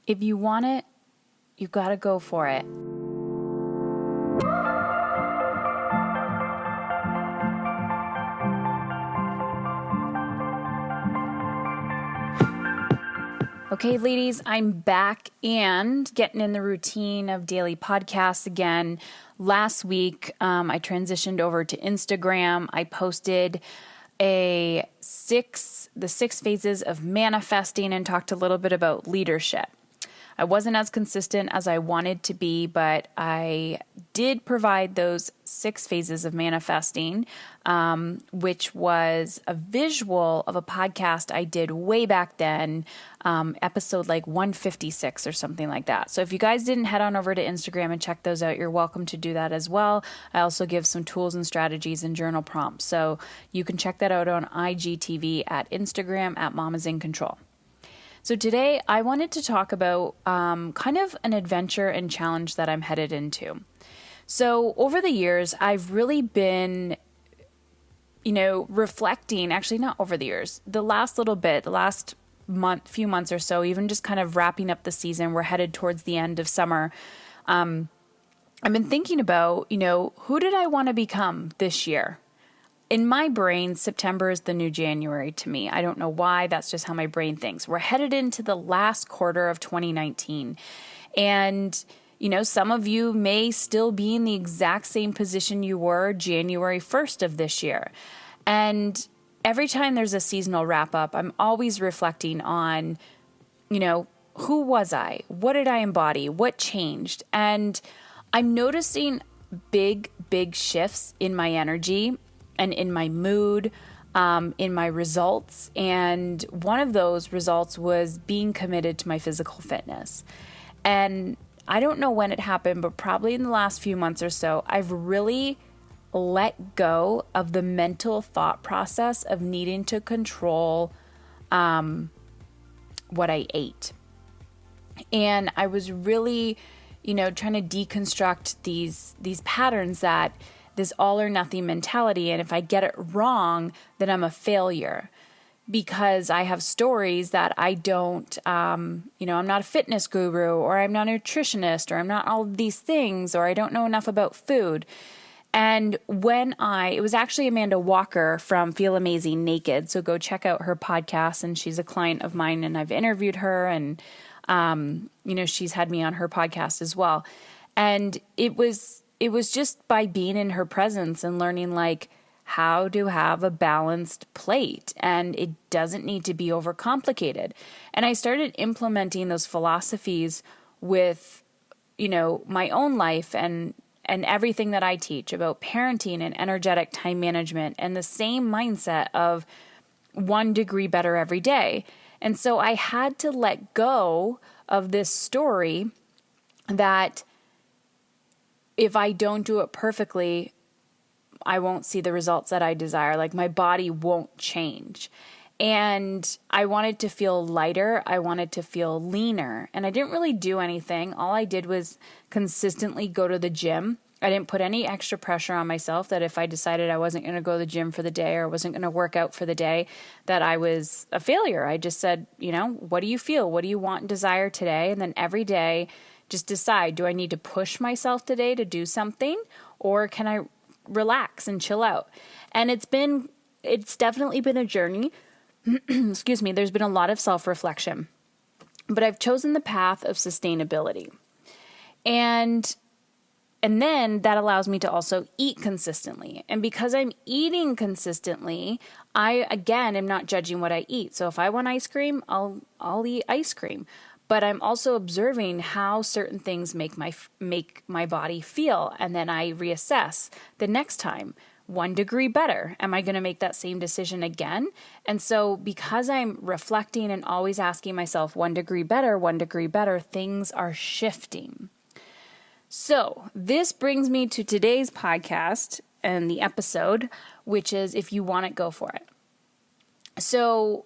If you want it, you gotta go for it. Okay, ladies, I'm back and getting in the routine of daily podcasts again. Last week, I transitioned over to Instagram. I posted the 6 phases of manifesting and talked a little bit about leadership. I wasn't as consistent as I wanted to be, but I did provide those 6 phases of manifesting, which was a visual of a podcast I did way back then, episode like 156 or something like that. So if you guys didn't head on over to Instagram and check those out, you're welcome to do that as well. I also give some tools and strategies and journal prompts. So you can check that out on IGTV at Instagram at Mamas in Control. So today I wanted to talk about kind of an adventure and challenge that I'm headed into. So over the years, I've really been, reflecting, actually not over the years, the last few months or so, even just kind of wrapping up the season, we're headed towards the end of summer. I've been thinking about, who did I want to become this year? In my brain, September is the new January to me. I don't know why. That's just how my brain thinks. We're headed into the last quarter of 2019. And, some of you may still be in the exact same position you were January 1st of this year. And every time there's a seasonal wrap up, I'm always reflecting on, who was I? What did I embody? What changed? And I'm noticing big shifts in my energy and in my mood, in my results. And one of those results was being committed to my physical fitness. And I don't know when it happened, but probably in the last few months or so, I've really let go of the mental thought process of needing to control what I ate. And I was really, trying to deconstruct these patterns that this all or nothing mentality. And if I get it wrong, then I'm a failure because I have stories that I don't, I'm not a fitness guru, or I'm not a nutritionist, or I'm not all of these things, or I don't know enough about food. And it was actually Amanda Walker from Feel Amazing Naked. So go check out her podcast, and she's a client of mine and I've interviewed her, and, she's had me on her podcast as well. And it was just by being in her presence and learning how to have a balanced plate, and it doesn't need to be overcomplicated. And I started implementing those philosophies with, my own life and everything that I teach about parenting and energetic time management, and the same mindset of 1 degree better every day. And so I had to let go of this story that if I don't do it perfectly, I won't see the results that I desire. My body won't change. And I wanted to feel lighter. I wanted to feel leaner. And I didn't really do anything. All I did was consistently go to the gym. I didn't put any extra pressure on myself that if I decided I wasn't going to go to the gym for the day or wasn't going to work out for the day, that I was a failure. I just said, what do you feel? What do you want and desire today? And then every day, just decide, do I need to push myself today to do something, or can I relax and chill out? And it's definitely been a journey. Excuse me. There's been a lot of self-reflection, but I've chosen the path of sustainability. And then that allows me to also eat consistently. And because I'm eating consistently, I, again, am not judging what I eat. So if I want ice cream, I'll eat ice cream. But I'm also observing how certain things make my body feel. And then I reassess the next time. 1 degree better. Am I going to make that same decision again? And so because I'm reflecting and always asking myself 1 degree better, things are shifting. So this brings me to today's podcast and the episode, which is if you want it, go for it. So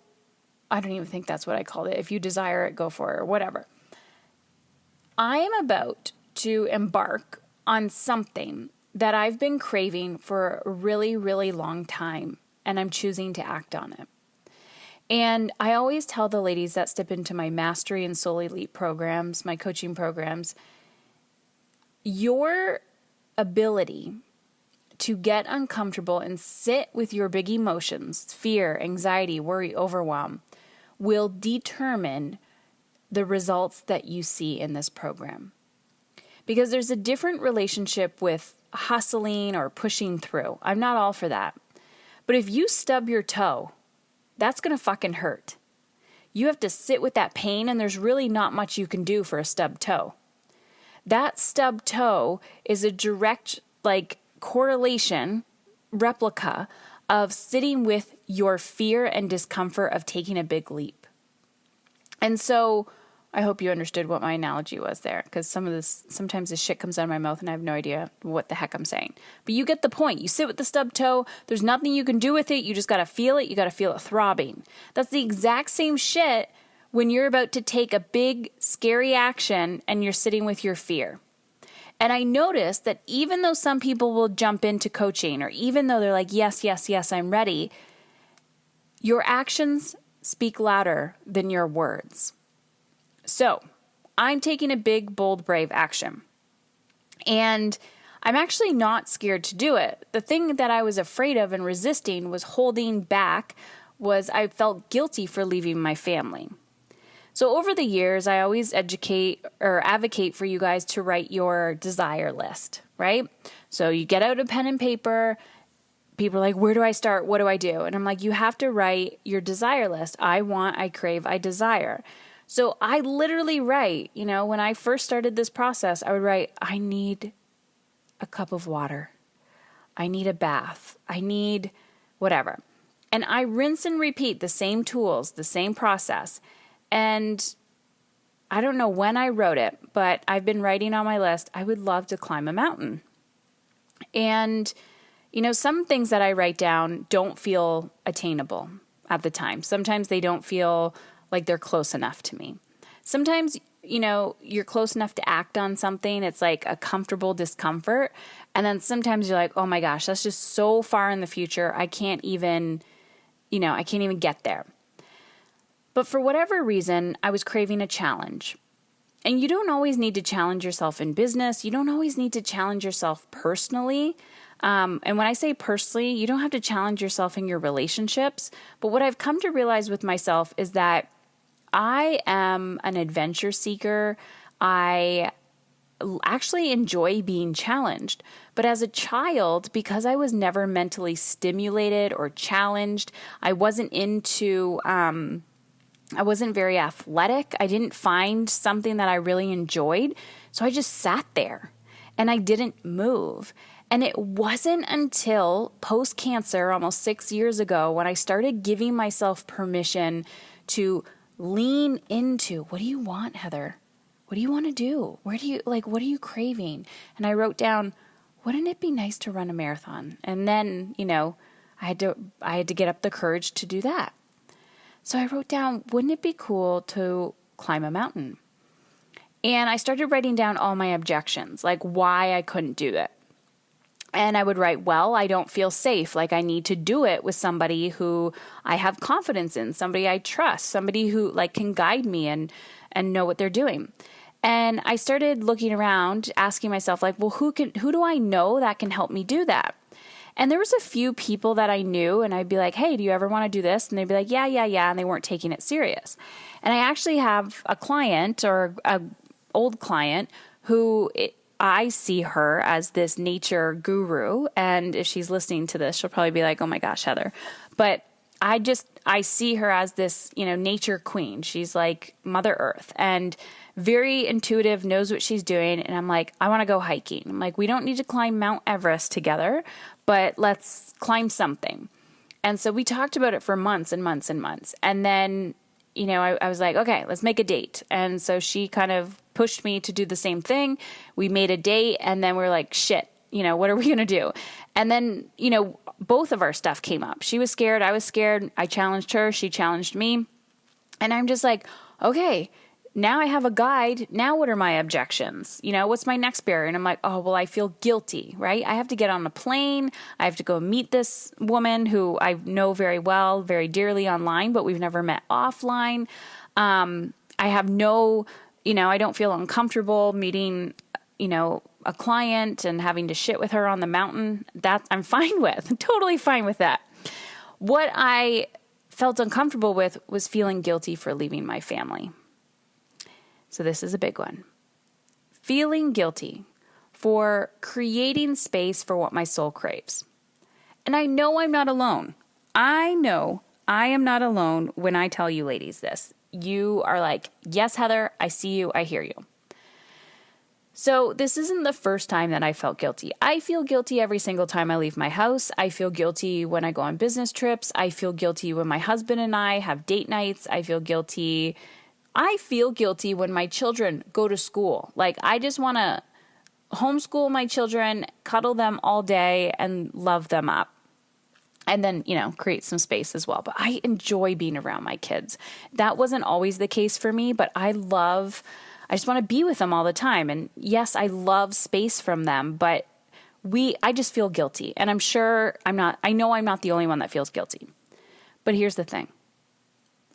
I don't even think that's what I called it. If you desire it, go for it, or whatever. I am about to embark on something that I've been craving for a really, really long time, and I'm choosing to act on it. And I always tell the ladies that step into my Mastery and Soul Elite programs, my coaching programs, your ability to get uncomfortable and sit with your big emotions, fear, anxiety, worry, overwhelm, will determine the results that you see in this program. Because there's a different relationship with hustling or pushing through. I'm not all for that. But if you stub your toe, that's going to fucking hurt. You have to sit with that pain, and there's really not much you can do for a stubbed toe. That stubbed toe is a direct, correlation, replica of sitting with your fear and discomfort of taking a big leap. And so I hope you understood what my analogy was there, because sometimes this shit comes out of my mouth and I have no idea what the heck I'm saying. But you get the point. You sit with the stubbed toe. There's nothing you can do with it. You just got to feel it. You got to feel it throbbing. That's the exact same shit when you're about to take a big, scary action and you're sitting with your fear. And I noticed that even though some people will jump into coaching, or even though they're like, yes, yes, yes, I'm ready, your actions speak louder than your words. So I'm taking a big, bold, brave action. And I'm actually not scared to do it. The thing that I was afraid of and resisting was holding back, was I felt guilty for leaving my family. So over the years, I always educate or advocate for you guys to write your desire list, right? So you get out a pen and paper. People are like, where do I start? What do I do? And I'm like, you have to write your desire list. I want, I crave, I desire. So I literally write, when I first started this process, I would write, I need a cup of water. I need a bath. I need whatever. And I rinse and repeat the same tools, the same process. And I don't know when I wrote it, but I've been writing on my list, I would love to climb a mountain. And, some things that I write down don't feel attainable at the time. Sometimes they don't feel like they're close enough to me. Sometimes, you're close enough to act on something. It's like a comfortable discomfort. And then sometimes you're like, oh my gosh, that's just so far in the future. I can't even get there. But for whatever reason, I was craving a challenge. And you don't always need to challenge yourself in business. You don't always need to challenge yourself personally. And when I say personally, you don't have to challenge yourself in your relationships. But what I've come to realize with myself is that I am an adventure seeker. I actually enjoy being challenged. But as a child, because I was never mentally stimulated or challenged, I wasn't very athletic. I didn't find something that I really enjoyed. So I just sat there and I didn't move. And it wasn't until post-cancer, almost 6 years ago, when I started giving myself permission to lean into, what do you want, Heather? What do you want to do? What are you craving? And I wrote down, wouldn't it be nice to run a marathon? And then, I had to get up the courage to do that. So I wrote down, wouldn't it be cool to climb a mountain? And I started writing down all my objections, like why I couldn't do it. And I would write, well, I don't feel safe. Like I need to do it with somebody who I have confidence in, somebody I trust, somebody who can guide me and know what they're doing. And I started looking around, asking myself who do I know that can help me do that? And there was a few people that I knew, and I'd be like, hey, do you ever want to do this? And they'd be like, yeah. And they weren't taking it serious. And I actually have a client or an old client who I see her as this nature guru. And if she's listening to this, she'll probably be like, oh my gosh, Heather. But I see her as this, nature queen. She's like Mother Earth and very intuitive, knows what she's doing. And I'm like, I want to go hiking. I'm like, we don't need to climb Mount Everest together, but let's climb something. And so we talked about it for months and months and months. And then, I was like, okay, let's make a date. And so she kind of pushed me to do the same thing. We made a date and then we're like, shit, what are we going to do? And then, both of our stuff came up. She was scared. I was scared. I challenged her. She challenged me. And I'm just like, okay, now I have a guide. Now what are my objections? What's my next barrier? And I'm like, oh, well, I feel guilty, right? I have to get on a plane. I have to go meet this woman who I know very well, very dearly online, but we've never met offline. I have I don't feel uncomfortable meeting, a client and having to shit with her on the mountain. That I'm fine with. I'm totally fine with that. What I felt uncomfortable with was feeling guilty for leaving my family. So this is a big one. Feeling guilty for creating space for what my soul craves. And I know I'm not alone. I know I am not alone when I tell you ladies this. You are like, yes, Heather, I see you, I hear you. So this isn't the first time that I felt guilty. I feel guilty every single time I leave my house. I feel guilty when I go on business trips. I feel guilty when my husband and I have date nights. I feel guilty when my children go to school. Like, I just want to homeschool my children, cuddle them all day, and love them up. And then, create some space as well. But I enjoy being around my kids. That wasn't always the case for me, but I just want to be with them all the time. And yes, I love space from them, but I just feel guilty. And I know I'm not the only one that feels guilty. But here's the thing.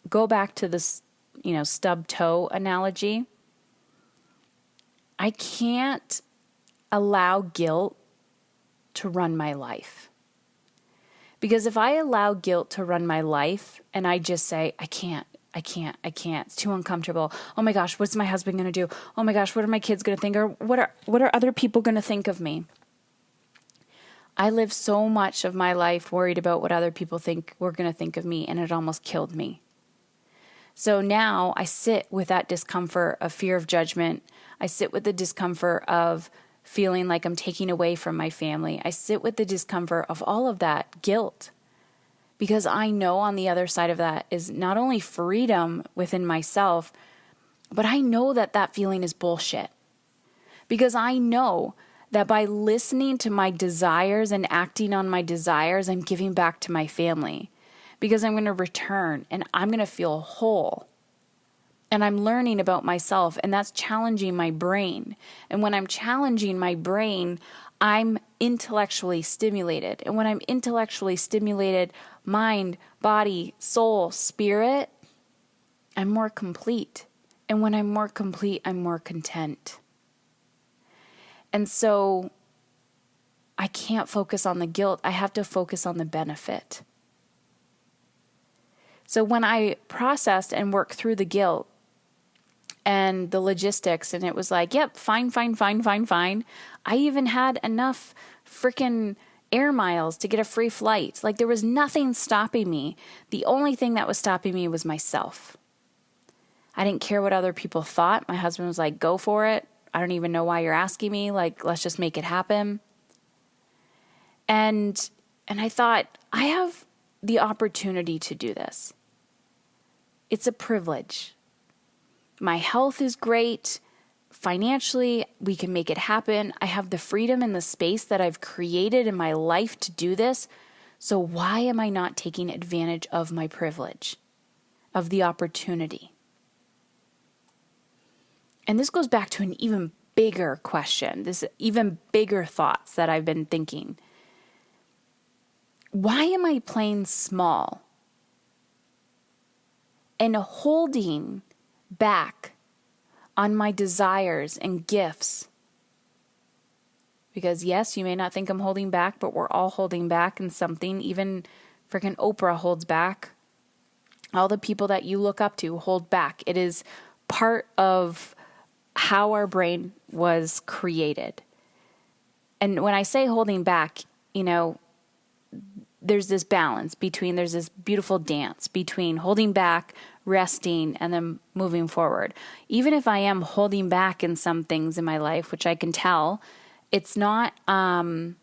Go back to this, stub toe analogy. I can't allow guilt to run my life. Because if I allow guilt to run my life and I just say, I can't, it's too uncomfortable. Oh my gosh, what's my husband going to do? Oh my gosh, what are my kids going to think? Or what are other people going to think of me? I lived so much of my life worried about what other people were going to think of me, and it almost killed me. So now I sit with that discomfort of fear of judgment. I sit with the discomfort of feeling like I'm taking away from my family. I sit with the discomfort of all of that guilt, because I know on the other side of that is not only freedom within myself, but I know that feeling is bullshit. Because I know that by listening to my desires and acting on my desires, I'm giving back to my family. Because I'm going to return and I'm going to feel whole. And I'm learning about myself, and that's challenging my brain. And when I'm challenging my brain, I'm intellectually stimulated. And when I'm intellectually stimulated, mind, body, soul, spirit, I'm more complete. And when I'm more complete, I'm more content. And so I can't focus on the guilt. I have to focus on the benefit. So when I processed and worked through the guilt and the logistics, and it was like, yep, fine. I even had enough freaking air miles to get a free flight. Like, there was nothing stopping me. The only thing that was stopping me was myself. I didn't care what other people thought. My husband was like, go for it. I don't even know why you're asking me. Like, let's just make it happen. And I thought, I have the opportunity to do this. It's a privilege. My health is great. Financially, we can make it happen. I have the freedom and the space that I've created in my life to do this. So why am I not taking advantage of my privilege, of the opportunity? And this goes back to an even bigger question, this even bigger thoughts that I've been thinking. Why am I playing small and holding back on my desires and gifts? Because yes, you may not think I'm holding back, but we're all holding back in something. Even freaking Oprah holds back. All the people that you look up to hold back. It is part of how our brain was created. And when I say holding back, there's this balance between, there's this beautiful dance between holding back, resting, and then moving forward. Even if I am holding back in some things in my life, which I can tell, it's not, I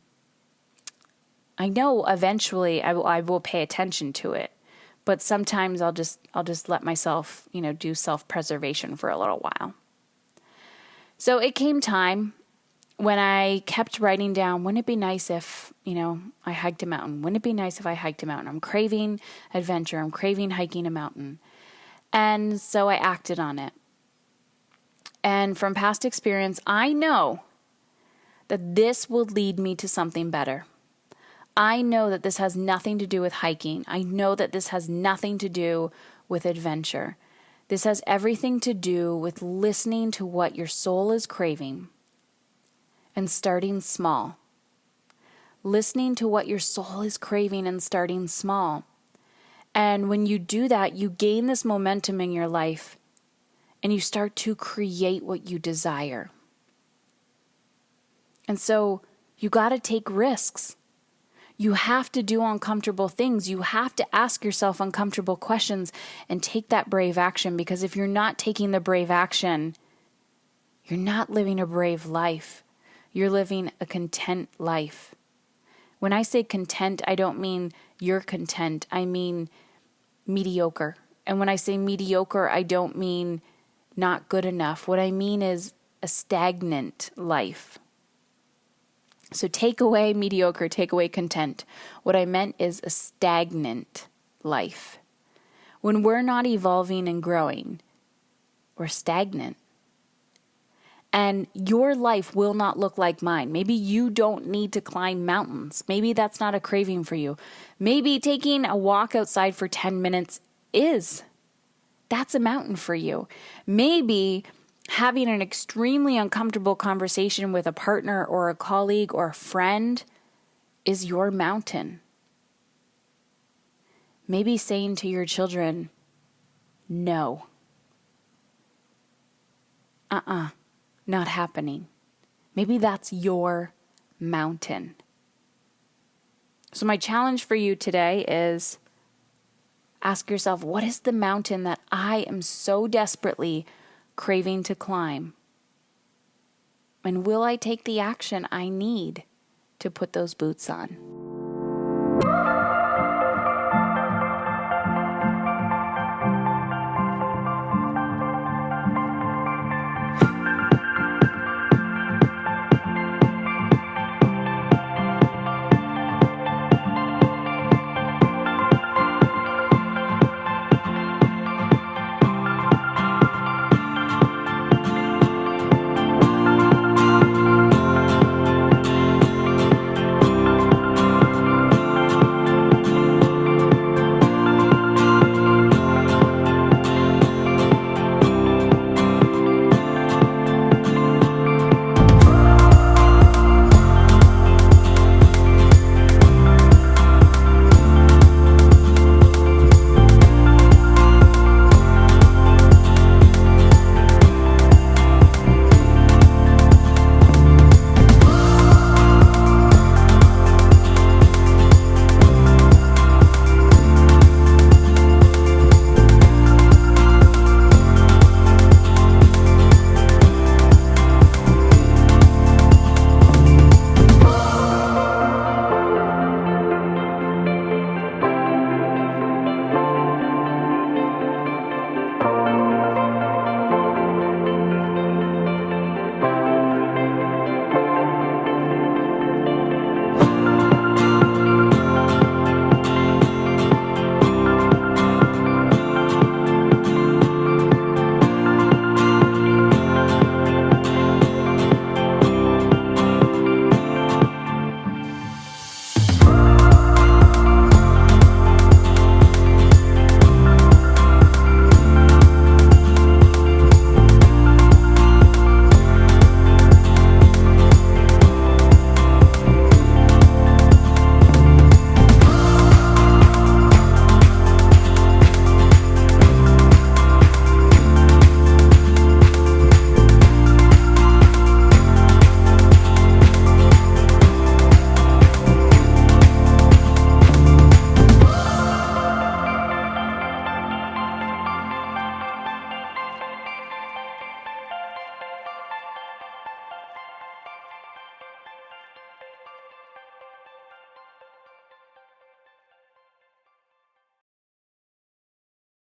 know eventually I will pay attention to it, but sometimes I'll just let myself, do self-preservation for a little while. So it came time when I kept writing down, wouldn't it be nice if, I hiked a mountain? Wouldn't it be nice if I hiked a mountain? I'm craving adventure. I'm craving hiking a mountain. And so I acted on it. And from past experience, I know that this will lead me to something better. I know that this has nothing to do with hiking. I know that this has nothing to do with adventure. This has everything to do with listening to what your soul is craving and starting small. Listening to what your soul is craving and starting small. And when you do that, you gain this momentum in your life and you start to create what you desire. And so you got to take risks. You have to do uncomfortable things. You have to ask yourself uncomfortable questions and take that brave action, because if you're not taking the brave action, you're not living a brave life. You're living a content life. When I say content, I don't mean you're content. I mean mediocre. And when I say mediocre, I don't mean not good enough. What I mean is a stagnant life. So take away mediocre, take away content. What I meant is a stagnant life. When we're not evolving and growing, we're stagnant. And your life will not look like mine. Maybe you don't need to climb mountains. Maybe that's not a craving for you. Maybe taking a walk outside for 10 minutes is. That's a mountain for you. Maybe having an extremely uncomfortable conversation with a partner or a colleague or a friend is your mountain. Maybe saying to your children, no. Not happening. Maybe that's your mountain. So my challenge for you today is ask yourself, what is the mountain that I am so desperately craving to climb? And will I take the action I need to put those boots on?